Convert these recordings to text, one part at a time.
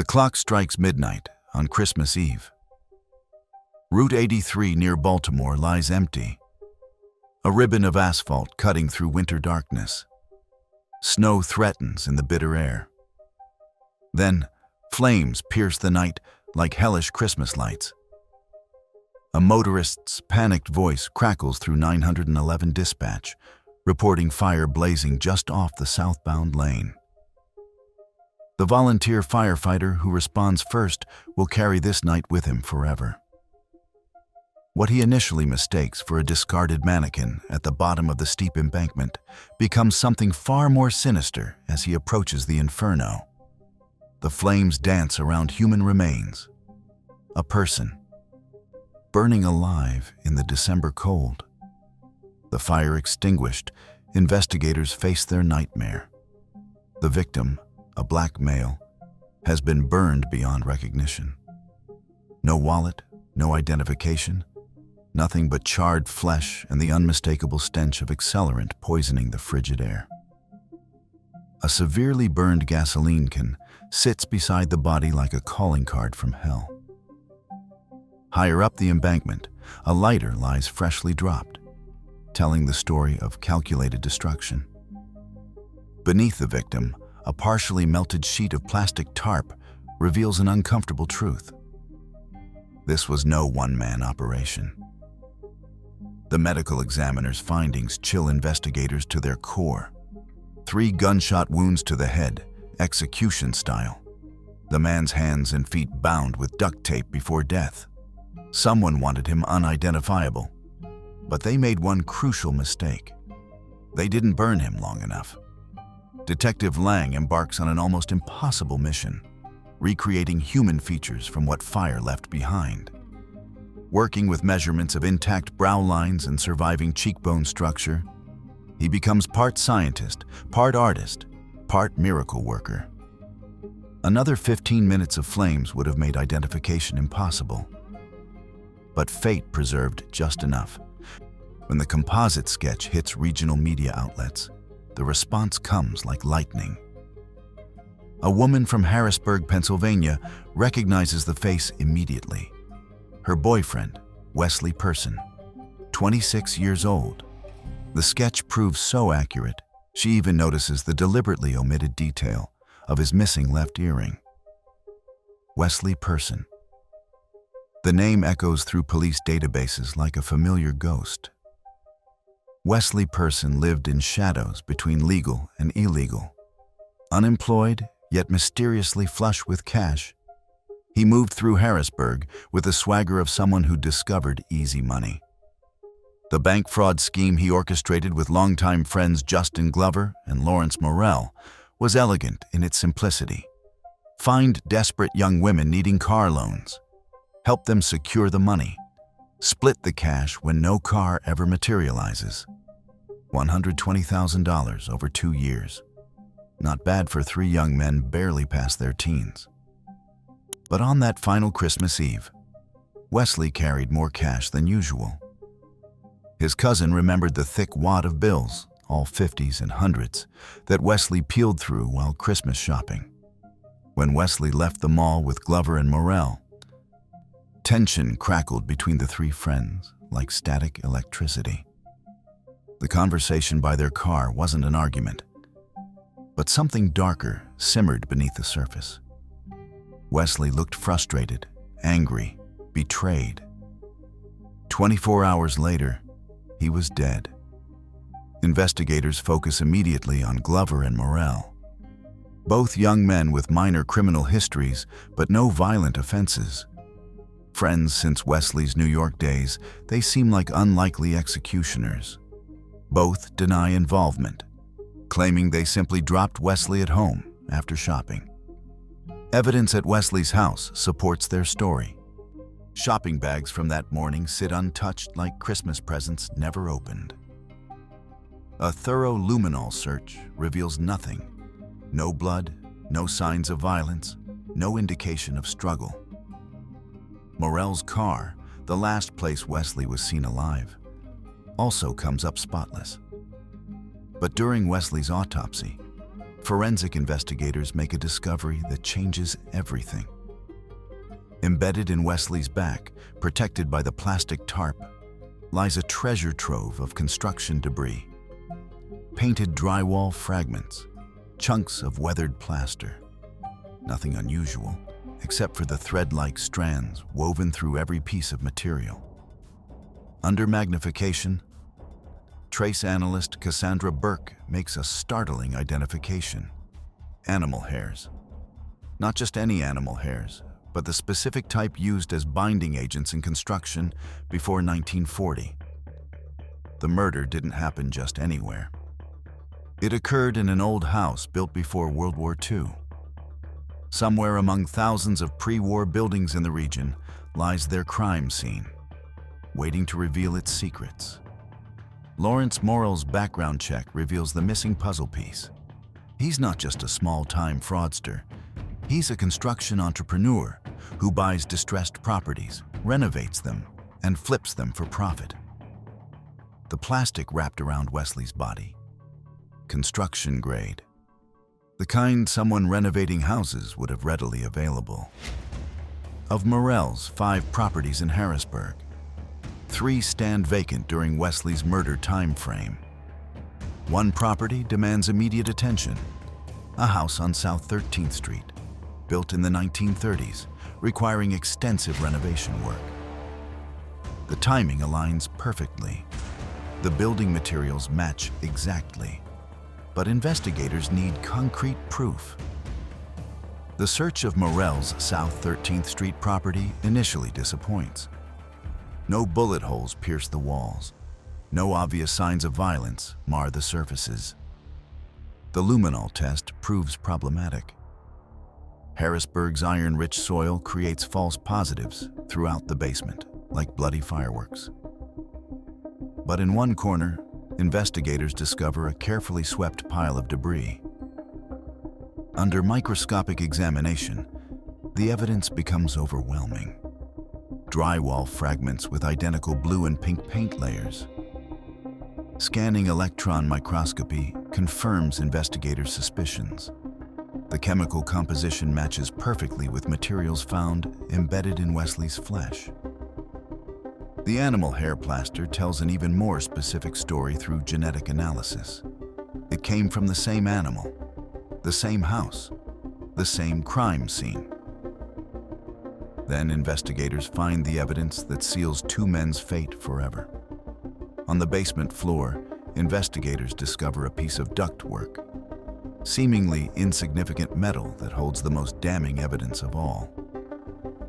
The clock strikes midnight on Christmas Eve. Route 83 near Baltimore lies empty, a ribbon of asphalt cutting through winter darkness. Snow threatens in the bitter air. Then, flames pierce the night like hellish Christmas lights. A motorist's panicked voice crackles through 911 dispatch, reporting fire blazing just off the southbound lane. The volunteer firefighter who responds first will carry this night with him forever. What he initially mistakes for a discarded mannequin at the bottom of the steep embankment becomes something far more sinister as he approaches the inferno. The flames dance around human remains. A person, burning alive in the December cold. The fire extinguished, investigators face their nightmare. The victim, a black male, has been burned beyond recognition. No wallet, no identification, nothing but charred flesh and the unmistakable stench of accelerant poisoning the frigid air. A severely burned gasoline can sits beside the body like a calling card from hell. Higher up the embankment, a lighter lies freshly dropped, telling the story of calculated destruction. Beneath the victim, a partially melted sheet of plastic tarp reveals an uncomfortable truth. This was no one-man operation. The medical examiner's findings chill investigators to their core. 3 gunshot wounds to the head, execution style. The man's hands and feet bound with duct tape before death. Someone wanted him unidentifiable, but they made one crucial mistake. They didn't burn him long enough. Detective Lang embarks on an almost impossible mission, recreating human features from what fire left behind. Working with measurements of intact brow lines and surviving cheekbone structure, he becomes part scientist, part artist, part miracle worker. Another 15 minutes of flames would have made identification impossible. But fate preserved just enough. When the composite sketch hits regional media outlets, the response comes like lightning. A woman from Harrisburg, Pennsylvania, recognizes the face immediately. Her boyfriend, Wesley Person, 26 years old. The sketch proves so accurate, she even notices the deliberately omitted detail of his missing left earring. Wesley Person. The name echoes through police databases like a familiar ghost. Wesley Person lived in shadows between legal and illegal. Unemployed, yet mysteriously flush with cash, he moved through Harrisburg with the swagger of someone who discovered easy money. The bank fraud scheme he orchestrated with longtime friends Justin Glover and Lawrence Morrell was elegant in its simplicity. Find desperate young women needing car loans, help them secure the money, split the cash when no car ever materializes. $120,000 over 2 years. Not bad for 3 young men barely past their teens. But on that final Christmas Eve, Wesley carried more cash than usual. His cousin remembered the thick wad of bills, all 50s and 100s, that Wesley peeled through while Christmas shopping. When Wesley left the mall with Glover and Morrell, tension crackled between the 3 friends like static electricity. The conversation by their car wasn't an argument, but something darker simmered beneath the surface. Wesley looked frustrated, angry, betrayed. 24 hours later, he was dead. Investigators focus immediately on Glover and Morrell. Both young men with minor criminal histories, but no violent offenses. Friends since Wesley's New York days, they seem like unlikely executioners. Both deny involvement, claiming they simply dropped Wesley at home after shopping. Evidence at Wesley's house supports their story. Shopping bags from that morning sit untouched like Christmas presents never opened. A thorough luminol search reveals nothing. No blood, no signs of violence, no indication of struggle. Morrell's car, the last place Wesley was seen alive, also comes up spotless. But during Wesley's autopsy, forensic investigators make a discovery that changes everything. Embedded in Wesley's back, protected by the plastic tarp, lies a treasure trove of construction debris. Painted drywall fragments, chunks of weathered plaster. Nothing unusual, except for the thread-like strands woven through every piece of material. Under magnification, trace analyst Cassandra Burke makes a startling identification. Animal hairs. Not just any animal hairs, but the specific type used as binding agents in construction before 1940. The murder didn't happen just anywhere. It occurred in an old house built before World War II. Somewhere among thousands of pre-war buildings in the region lies their crime scene, waiting to reveal its secrets. Lawrence Morrell's background check reveals the missing puzzle piece. He's not just a small-time fraudster. He's a construction entrepreneur who buys distressed properties, renovates them, and flips them for profit. The plastic wrapped around Wesley's body. Construction grade. The kind someone renovating houses would have readily available. Of Morrell's 5 properties in Harrisburg, 3 stand vacant during Wesley's murder time frame. One property demands immediate attention, a house on South 13th Street, built in the 1930s, requiring extensive renovation work. The timing aligns perfectly. The building materials match exactly. But investigators need concrete proof. The search of Morrell's South 13th Street property initially disappoints. No bullet holes pierce the walls. No obvious signs of violence mar the surfaces. The luminol test proves problematic. Harrisburg's iron-rich soil creates false positives throughout the basement, like bloody fireworks. But in one corner, investigators discover a carefully swept pile of debris. Under microscopic examination, the evidence becomes overwhelming. Drywall fragments with identical blue and pink paint layers. Scanning electron microscopy confirms investigators' suspicions. The chemical composition matches perfectly with materials found embedded in Wesley's flesh. The animal hair plaster tells an even more specific story through genetic analysis. It came from the same animal, the same house, the same crime scene. Then investigators find the evidence that seals 2 men's fate forever. On the basement floor, investigators discover a piece of ductwork, seemingly insignificant metal that holds the most damning evidence of all.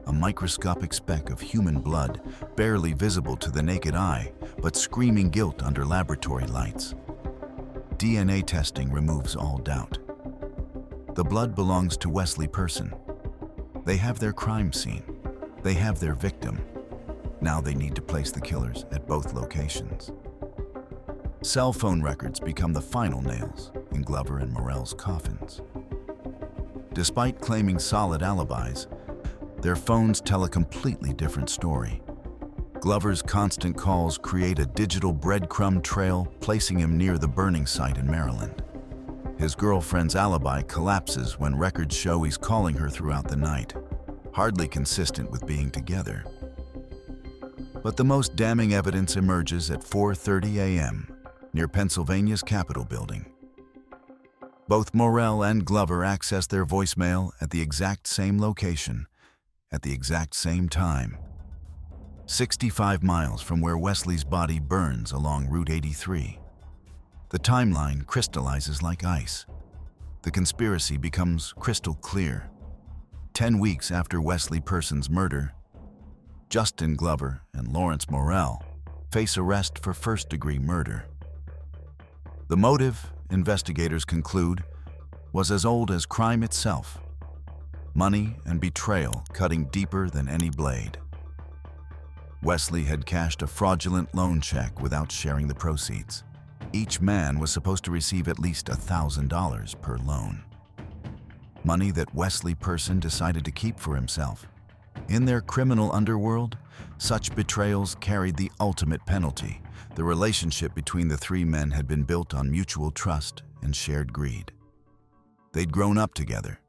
A microscopic speck of human blood, barely visible to the naked eye, but screaming guilt under laboratory lights. DNA testing removes all doubt. The blood belongs to Wesley Person. They have their crime scene. They have their victim. Now they need to place the killers at both locations. Cell phone records become the final nails in Glover and Morrell's coffins. Despite claiming solid alibis, their phones tell a completely different story. Glover's constant calls create a digital breadcrumb trail, placing him near the burning site in Maryland. His girlfriend's alibi collapses when records show he's calling her throughout the night, hardly consistent with being together. But the most damning evidence emerges at 4:30 a.m. near Pennsylvania's Capitol building. Both Morrell and Glover access their voicemail at the exact same location, at the exact same time. 65 miles from where Wesley's body burns along Route 83. The timeline crystallizes like ice. The conspiracy becomes crystal clear. 10 weeks after Wesley Person's murder, Justin Glover and Lawrence Morrell face arrest for first-degree murder. The motive, investigators conclude, was as old as crime itself. Money and betrayal cutting deeper than any blade. Wesley had cashed a fraudulent loan check without sharing the proceeds. Each man was supposed to receive at least $1,000 per loan. Money that Wesley Person decided to keep for himself. In their criminal underworld, such betrayals carried the ultimate penalty. The relationship between the 3 men had been built on mutual trust and shared greed. They'd grown up together,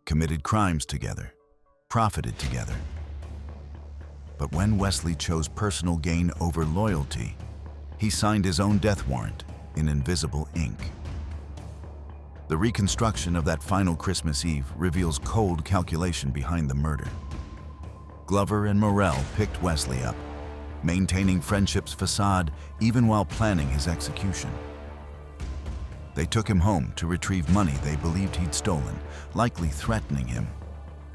committed crimes together, profited together. But when Wesley chose personal gain over loyalty, he signed his own death warrant in invisible ink. The reconstruction of that final Christmas Eve reveals cold calculation behind the murder. Glover and Morrell picked Wesley up, maintaining friendship's facade even while planning his execution. They took him home to retrieve money they believed he'd stolen, likely threatening him,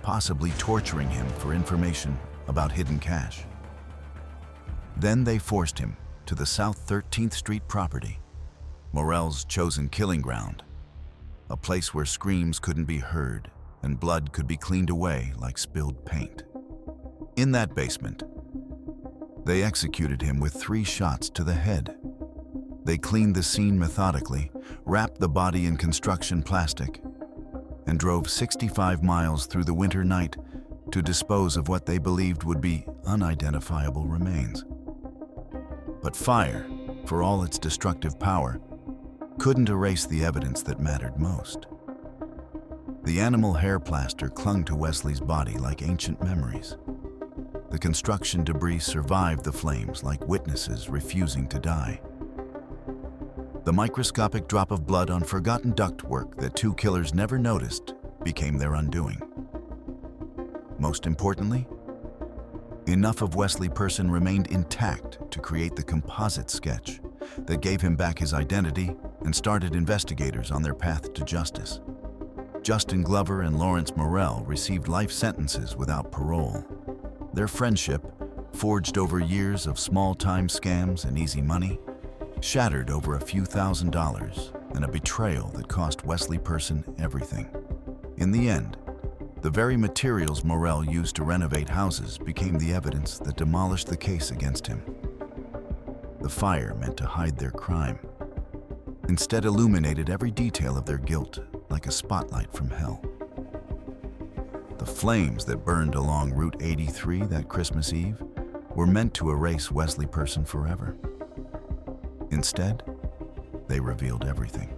possibly torturing him for information about hidden cash. Then they forced him to the South 13th Street property, Morrell's chosen killing ground, a place where screams couldn't be heard and blood could be cleaned away like spilled paint. In that basement, they executed him with 3 shots to the head. They cleaned the scene methodically, wrapped the body in construction plastic, and drove 65 miles through the winter night to dispose of what they believed would be unidentifiable remains. But fire, for all its destructive power, couldn't erase the evidence that mattered most. The animal hair plaster clung to Wesley's body like ancient memories. The construction debris survived the flames like witnesses refusing to die. The microscopic drop of blood on forgotten ductwork that 2 killers never noticed became their undoing. Most importantly, enough of Wesley Person remained intact to create the composite sketch that gave him back his identity and started investigators on their path to justice. Justin Glover and Lawrence Morrell received life sentences without parole. Their friendship, forged over years of small-time scams and easy money, shattered over a few $1,000s and a betrayal that cost Wesley Person everything. In the end, the very materials Morrell used to renovate houses became the evidence that demolished the case against him. The fire meant to hide their crime, instead illuminated every detail of their guilt like a spotlight from hell. The flames that burned along Route 83 that Christmas Eve were meant to erase Wesley Person forever. Instead, they revealed everything.